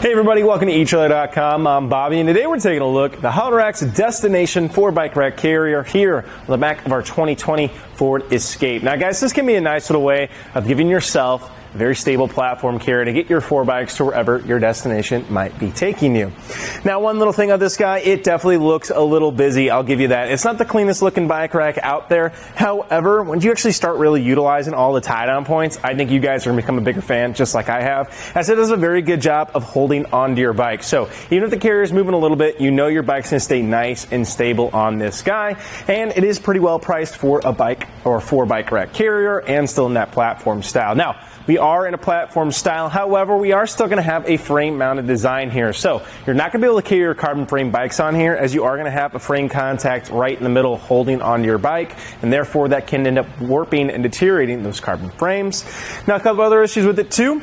Hey everybody, welcome to etrailer.com. I'm Bobby, and today we're taking a look at the Hitch Bike Racks Destination 4-Bike Rack Carrier here on the back of our 2020 Ford Escape. Now guys, this can be a nice little way of giving yourself a very stable platform carrier to get your 4 bikes to wherever your destination might be taking you. Now one little thing of this guy, it definitely looks a little busy, I'll give you that. It's not the cleanest looking bike rack out there. However, when you actually start really utilizing all the tie-down points, I think you guys are going to become a bigger fan, just like I have, as it does a very good job of holding onto your bike. So even if the carrier is moving a little bit, you know your bike's going to stay nice and stable on this guy, and it is pretty well priced for a bike or 4-bike rack carrier and still in that platform style. Now, we are in a platform style, however, we are still going to have a frame-mounted design here. So you're not going to be able to carry your carbon frame bikes on here, as you are going to have a frame contact right in the middle holding onto your bike, and therefore that can end up warping and deteriorating those carbon frames. Now, a couple other issues with it too.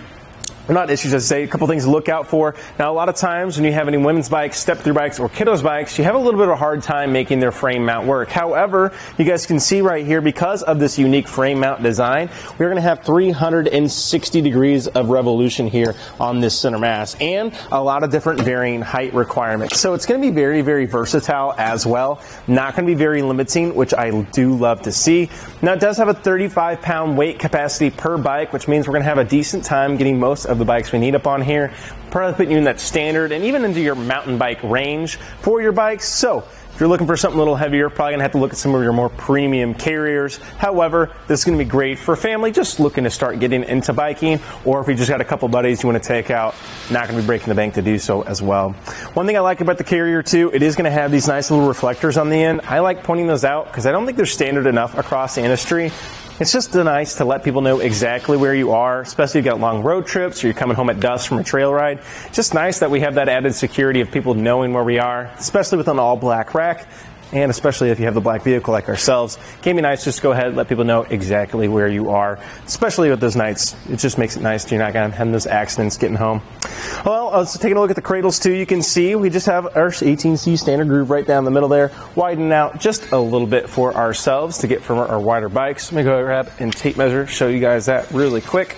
Not issues, I'd say, a couple things to look out for. Now, a lot of times when you have any women's bikes, step-through bikes, or kiddos bikes, you have a little bit of a hard time making their frame mount work. However, you guys can see right here, because of this unique frame mount design, we're going to have 360 degrees of revolution here on this center mass, and a lot of different varying height requirements. So it's going to be very, very versatile as well. Not going to be very limiting, which I do love to see. Now, it does have a 35-pound weight capacity per bike, which means we're going to have a decent time getting most of the bikes we need up on here, probably putting you in that standard and even into your mountain bike range for your bikes. So if you're looking for something a little heavier, probably gonna have to look at some of your more premium carriers. However, this is gonna be great for family just looking to start getting into biking, or if you just got a couple buddies you want to take out, not gonna be breaking the bank to do so as well. One thing I like about the carrier too, it is gonna have these nice little reflectors on the end. I like pointing those out because I don't think they're standard enough across the industry. It's just nice to let people know exactly where you are, especially if you've got long road trips or you're coming home at dusk from a trail ride. It's just nice that we have that added security of people knowing where we are, especially with an all-black rack, and especially if you have the black vehicle like ourselves. It can be nice just to go ahead and let people know exactly where you are, especially with those nights. It just makes it nice. You're not going to have those accidents getting home. Well, let's taking a look at the cradles too. You can see we just have our 18C standard groove right down the middle there, widening out just a little bit for ourselves to get from our wider bikes. Let me go grab and tape measure, show you guys that really quick.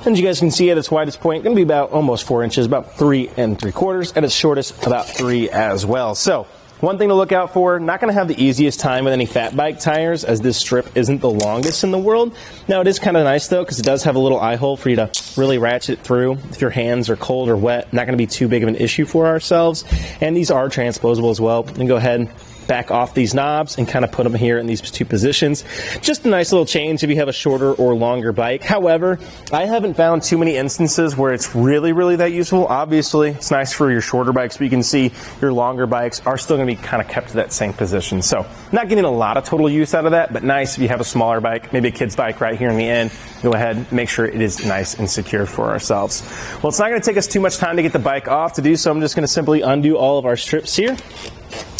And you guys can see at its widest point, going to be about almost 4 inches, about 3 3/4, at its shortest, about 3 as well. So one thing to look out for, not going to have the easiest time with any fat bike tires, as this strip isn't the longest in the world. Now it is kind of nice though, because it does have a little eye hole for you to really ratchet through if your hands are cold or wet. Not going to be too big of an issue for ourselves. And these are transposable as well. And go ahead and back off these knobs and kind of put them here in these 2 positions. Just a nice little change if you have a shorter or longer bike. However, I haven't found too many instances where it's really, really that useful. Obviously, it's nice for your shorter bikes, but you can see your longer bikes are still going to be kind of kept to that same position. So not getting a lot of total use out of that, but nice if you have a smaller bike, maybe a kid's bike right here in the end. Go ahead and make sure it is nice and secure for ourselves. Well, it's not going to take us too much time to get the bike off. To do so, I'm just going to simply undo all of our strips here.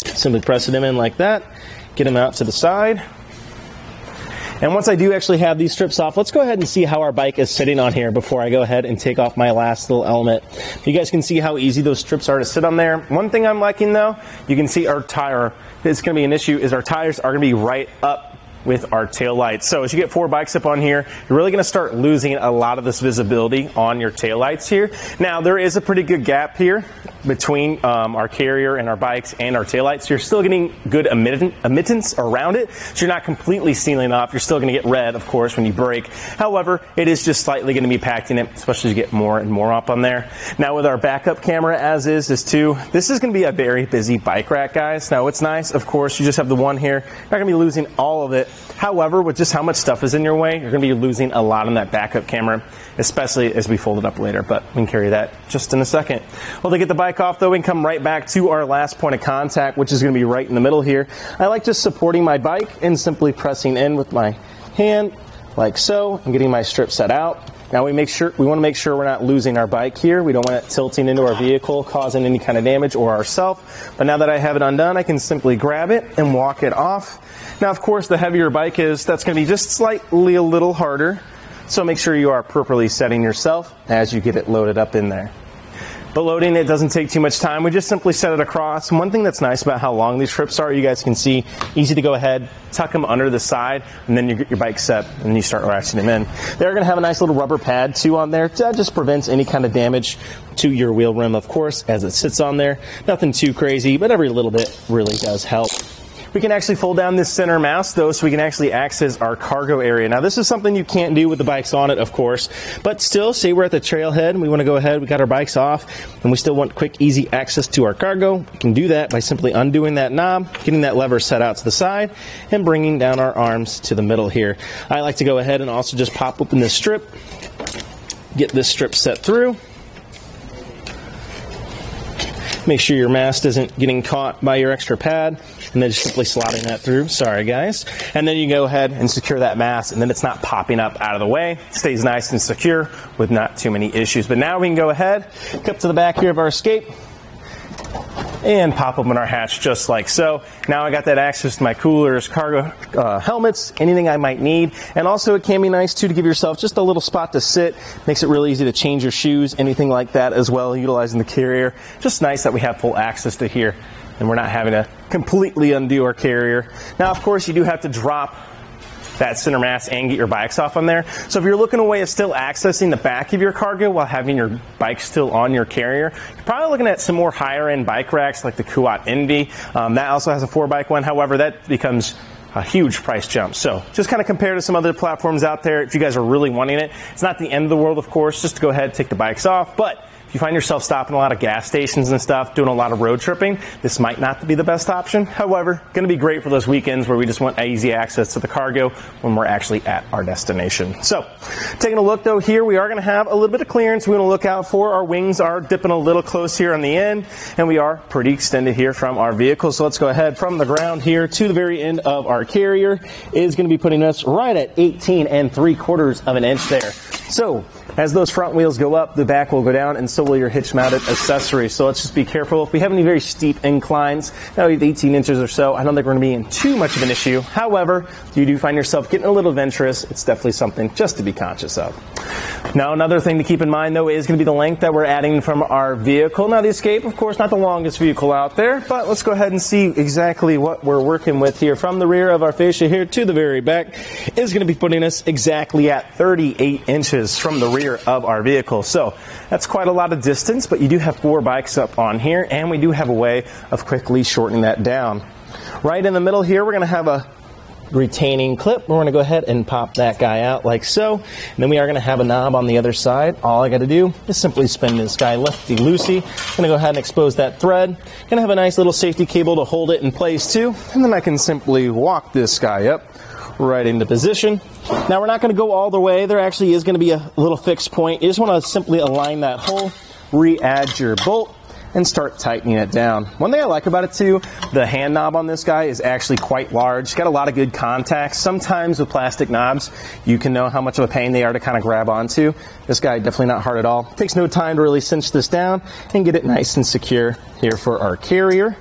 Simply pressing them in like that, get them out to the side. And once I do actually have these strips off, let's go ahead and see how our bike is sitting on here before I go ahead and take off my last little element. You guys can see how easy those strips are to sit on there. One thing I'm liking though, you can see our tire, it's going to be an issue, is our tires are going to be right up with our tail lights. So as you get 4 bikes up on here, you're really going to start losing a lot of this visibility on your tail lights here. Now there is a pretty good gap here between our carrier and our bikes and our taillights. You're still getting good emittance around it, so you're not completely sealing off. You're still going to get red, of course, when you brake. However, it is just slightly going to be packing it, especially as you get more and more up on there. Now with our backup camera as is, this is going to be a very busy bike rack, guys. Now what's nice, of course, you just have the one here. You're not going to be losing all of it. However, with just how much stuff is in your way, you're going to be losing a lot on that backup camera, especially as we fold it up later, but we can carry that just in a second. Well, to get the bike off though, we can come right back to our last point of contact, which is going to be right in the middle here. I like just supporting my bike and simply pressing in with my hand like so and getting my strip set out. Now we want to make sure we're not losing our bike here. We don't want it tilting into our vehicle, causing any kind of damage, or ourselves. But now that I have it undone, I can simply grab it and walk it off. Now, of course, the heavier your bike is, that's going to be just slightly a little harder. So make sure you are properly setting yourself as you get it loaded up in there. But loading it doesn't take too much time. We just simply set it across. And one thing that's nice about how long these trips are, you guys can see, easy to go ahead, tuck them under the side, and then you get your bike set, and then you start ratcheting them in. They're going to have a nice little rubber pad too on there. That just prevents any kind of damage to your wheel rim, of course, as it sits on there. Nothing too crazy, but every little bit really does help. We can actually fold down this center mast though, so we can actually access our cargo area. Now this is something you can't do with the bikes on it, of course, but still, say we're at the trailhead and we want to go ahead, we got our bikes off, and we still want quick, easy access to our cargo. We can do that by simply undoing that knob, getting that lever set out to the side, and bringing down our arms to the middle here. I like to go ahead and also just pop open this strip, get this strip set through. Make sure your mast isn't getting caught by your extra pad, and then just simply slotting that through. Sorry, guys. And then you go ahead and secure that mast, and then it's not popping up out of the way. It stays nice and secure with not too many issues. But now we can go ahead, clip to the back here of our Escape, and pop open our hatch just like so. Now I got that access to my coolers, cargo helmets, anything I might need. And also it can be nice too to give yourself just a little spot to sit. Makes it really easy to change your shoes, anything like that as well, utilizing the carrier. Just nice that we have full access to here and we're not having to completely undo our carrier. Now of course you do have to drop that center mass and get your bikes off on there. So if you're looking away at still accessing the back of your cargo while having your bike still on your carrier, you're probably looking at some more higher end bike racks like the Kuat Indy. That also has a 4-bike one. However, that becomes a huge price jump. So just kind of compare to some other platforms out there. If you guys are really wanting it, it's not the end of the world, of course, just to go ahead and take the bikes off. But if you find yourself stopping a lot of gas stations and stuff, doing a lot of road tripping, this might not be the best option. However, going to be great for those weekends where we just want easy access to the cargo when we're actually at our destination. So, taking a look though here, we are going to have a little bit of clearance. We're going to look out for. Our wings are dipping a little close here on the end, and we are pretty extended here from our vehicle. So let's go ahead from the ground here to the very end of our carrier is going to be putting us right at 18 3/4 of an inch there. So, as those front wheels go up, the back will go down, and so will your hitch-mounted accessories. So let's just be careful. If we have any very steep inclines, now we have 18 inches or so, I don't think we're going to be in too much of an issue. However, if you do find yourself getting a little adventurous, it's definitely something just to be conscious of. Now, another thing to keep in mind, though, is going to be the length that we're adding from our vehicle. Now, the Escape, of course, not the longest vehicle out there, but let's go ahead and see exactly what we're working with here. From the rear of our fascia here to the very back is going to be putting us exactly at 38 inches from the rear of our vehicle. So that's quite a lot of distance, but you do have 4 bikes up on here, and we do have a way of quickly shortening that down. Right in the middle here, we're going to have a retaining clip. We're going to go ahead and pop that guy out like so. And then we are going to have a knob on the other side. All I got to do is simply spin this guy lefty-loosey. I'm going to go ahead and expose that thread. Going to have a nice little safety cable to hold it in place too. And then I can simply walk this guy up right into position. Now we're not going to go all the way. There actually is going to be a little fixed point. You just want to simply align that hole, re-add your bolt, and start tightening it down. One thing I like about it too, the hand knob on this guy is actually quite large. It's got a lot of good contacts. Sometimes with plastic knobs, you can know how much of a pain they are to kind of grab onto. This guy, definitely not hard at all. Takes no time to really cinch this down and get it nice and secure here for our carrier.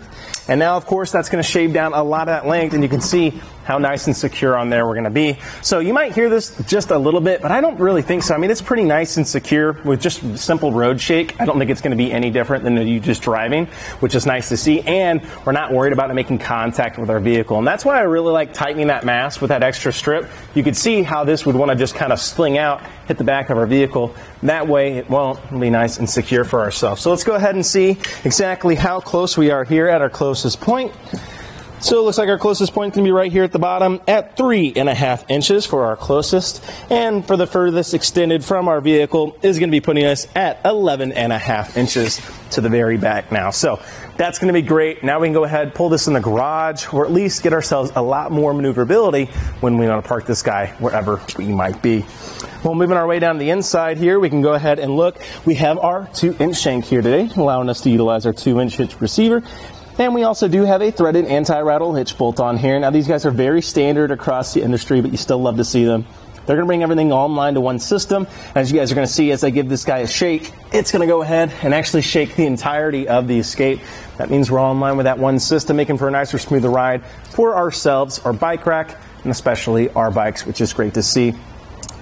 And now, of course, that's going to shave down a lot of that length, and you can see how nice and secure on there we're going to be. So you might hear this just a little bit, but I don't really think so. I mean, it's pretty nice and secure with just simple road shake. I don't think it's going to be any different than you just driving, which is nice to see. And we're not worried about it making contact with our vehicle. And that's why I really like tightening that mast with that extra strip. You could see how this would want to just kind of sling out, hit the back of our vehicle. That way it won't be nice and secure for ourselves. So let's go ahead and see exactly how close we are here at our closest point. So it looks like our closest point is going to be right here at the bottom at 3.5 inches for our closest. And for the furthest extended from our vehicle is going to be putting us at 11.5 inches to the very back now. So that's going to be great. Now we can go ahead, pull this in the garage, or at least get ourselves a lot more maneuverability when we want to park this guy wherever we might be. Well, moving our way down the inside here, we can go ahead and look. We have our 2-inch shank here today, allowing us to utilize our 2-inch hitch receiver. And we also do have a threaded anti-rattle hitch bolt on here. Now, these guys are very standard across the industry, but you still love to see them. They're going to bring everything all in line to one system. As you guys are going to see as I give this guy a shake, it's going to go ahead and actually shake the entirety of the Escape. That means we're all in line with that one system, making for a nicer, smoother ride for ourselves, our bike rack, and especially our bikes, which is great to see.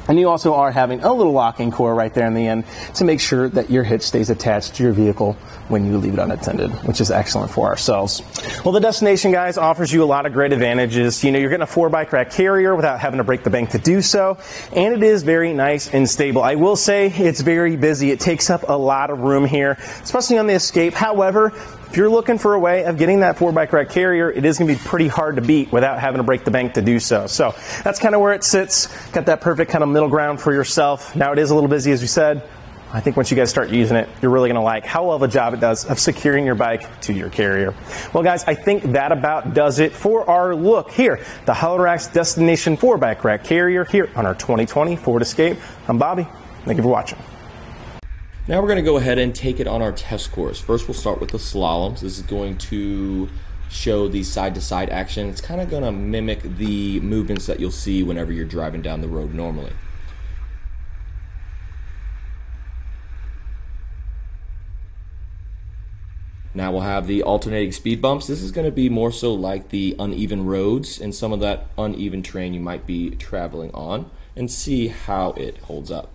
And you also are having a little locking core right there in the end to make sure that your hitch stays attached to your vehicle when you leave it unattended, which is excellent for ourselves. Well, the Destination, guys, offers you a lot of great advantages. You know, you're getting a 4-bike rack carrier without having to break the bank to do so, and it is very nice and stable. I will say it's very busy. It takes up a lot of room here, especially on the Escape. However, if you're looking for a way of getting that 4-bike rack carrier, it is going to be pretty hard to beat without having to break the bank to do so. So that's kind of where it sits. Got that perfect kind of middle ground for yourself. Now it is a little busy, as we said. I think once you guys start using it, you're really going to like how well of a job it does of securing your bike to your carrier. Well, guys, I think that about does it for our look here. The Hydrorax Destination 4-bike rack carrier here on our 2020 Ford Escape. I'm Bobby. Thank you for watching. Now we're going to go ahead and take it on our test course. First, we'll start with the slaloms. This is going to show the side-to-side action. It's kind of going to mimic the movements that you'll see whenever you're driving down the road normally. Now we'll have the alternating speed bumps. This is going to be more so like the uneven roads and some of that uneven terrain you might be traveling on, and see how it holds up.